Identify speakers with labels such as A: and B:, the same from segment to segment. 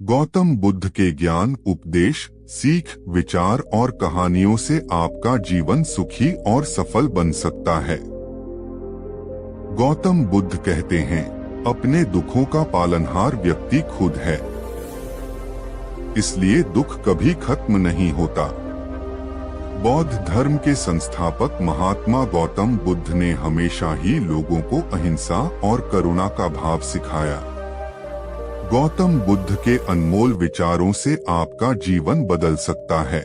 A: गौतम बुद्ध के ज्ञान, उपदेश, सीख, विचार और कहानियों से आपका जीवन सुखी और सफल बन सकता है। गौतम बुद्ध कहते हैं, अपने दुखों का पालनहार व्यक्ति खुद है, इसलिए दुख कभी खत्म नहीं होता। बौद्ध धर्म के संस्थापक महात्मा गौतम बुद्ध ने हमेशा ही लोगों को अहिंसा और करुणा का भाव सिखाया। गौतम बुद्ध के अनमोल विचारों से आपका जीवन बदल सकता है।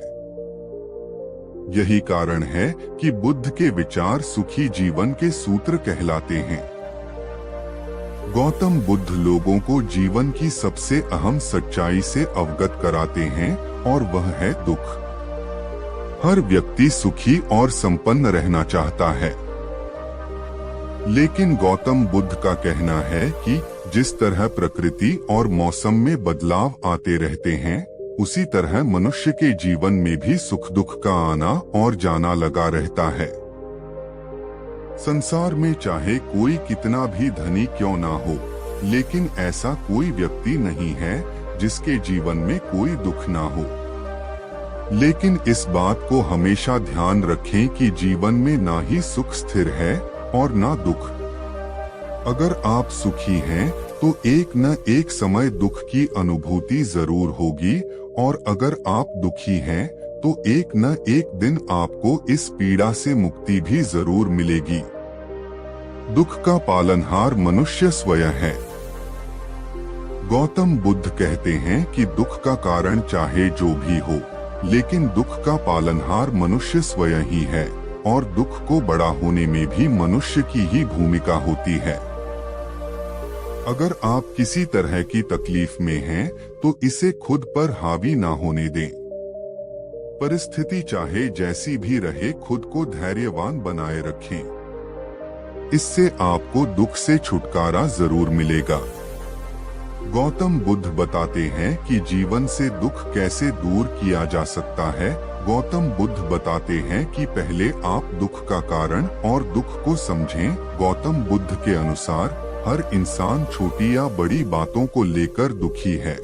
A: यही कारण है कि बुद्ध के विचार सुखी जीवन के सूत्र कहलाते हैं। गौतम बुद्ध लोगों को जीवन की सबसे अहम सच्चाई से अवगत कराते हैं और वह है दुख। हर व्यक्ति सुखी और संपन्न रहना चाहता है, लेकिन गौतम बुद्ध का कहना है कि जिस तरह प्रकृति और मौसम में बदलाव आते रहते हैं, उसी तरह मनुष्य के जीवन में भी सुख दुख का आना और जाना लगा रहता है। संसार में चाहे कोई कितना भी धनी क्यों ना हो, लेकिन ऐसा कोई व्यक्ति नहीं है जिसके जीवन में कोई दुख ना हो। लेकिन इस बात को हमेशा ध्यान रखें कि जीवन में ना ही सुख स्थिर है और ना दुख। अगर आप सुखी हैं तो एक न एक समय दुख की अनुभूति जरूर होगी, और अगर आप दुखी हैं तो एक न एक दिन आपको इस पीड़ा से मुक्ति भी जरूर मिलेगी। दुख का पालनहार मनुष्य स्वयं है। गौतम बुद्ध कहते हैं कि दुख का कारण चाहे जो भी हो, लेकिन दुख का पालनहार मनुष्य स्वयं ही है, और दुख को बड़ा होने में भी मनुष्य की ही भूमिका होती है। अगर आप किसी तरह की तकलीफ में हैं, तो इसे खुद पर हावी ना होने दें। परिस्थिति चाहे जैसी भी रहे, खुद को धैर्यवान बनाए रखें। इससे आपको दुख से छुटकारा जरूर मिलेगा। गौतम बुद्ध बताते हैं कि जीवन से दुख कैसे दूर किया जा सकता है। गौतम बुद्ध बताते हैं कि पहले आप दुख का कारण और दुख को समझें। गौतम बुद्ध के अनुसार हर इंसान छोटी या बड़ी बातों को लेकर दुखी है,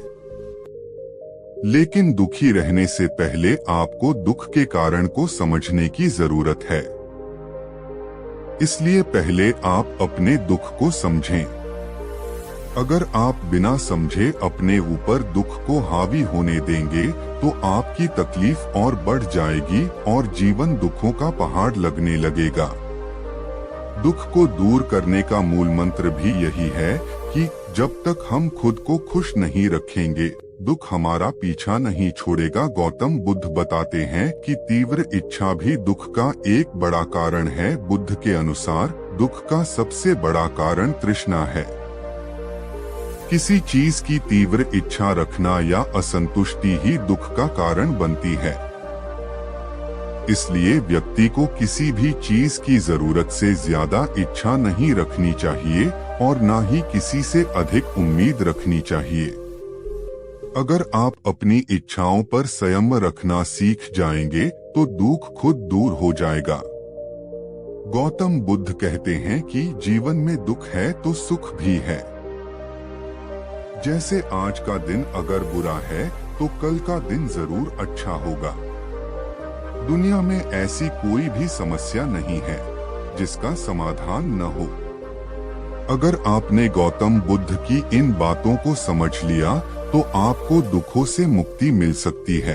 A: लेकिन दुखी रहने से पहले आपको दुख के कारण को समझने की जरूरत है। इसलिए पहले आप अपने दुख को समझें। अगर आप बिना समझे अपने ऊपर दुख को हावी होने देंगे, तो आपकी तकलीफ और बढ़ जाएगी और जीवन दुखों का पहाड़ लगने लगेगा। दुख को दूर करने का मूल मंत्र भी यही है कि जब तक हम खुद को खुश नहीं रखेंगे, दुख हमारा पीछा नहीं छोड़ेगा। गौतम बुद्ध बताते हैं कि तीव्र इच्छा भी दुख का एक बड़ा कारण है। बुद्ध के अनुसार दुख का सबसे बड़ा कारण तृष्णा है। किसी चीज की तीव्र इच्छा रखना या असंतुष्टि ही दुख का कारण बनती है। इसलिए व्यक्ति को किसी भी चीज की जरूरत से ज्यादा इच्छा नहीं रखनी चाहिए, और ना ही किसी से अधिक उम्मीद रखनी चाहिए। अगर आप अपनी इच्छाओं पर संयम रखना सीख जाएंगे, तो दुख खुद दूर हो जाएगा। गौतम बुद्ध कहते हैं कि जीवन में दुख है तो सुख भी है। जैसे आज का दिन अगर बुरा है, तो कल का दिन जरूर अच्छा होगा। दुनिया में ऐसी कोई भी समस्या नहीं है जिसका समाधान न हो। अगर आपने गौतम बुद्ध की इन बातों को समझ लिया, तो आपको दुखों से मुक्ति मिल सकती है।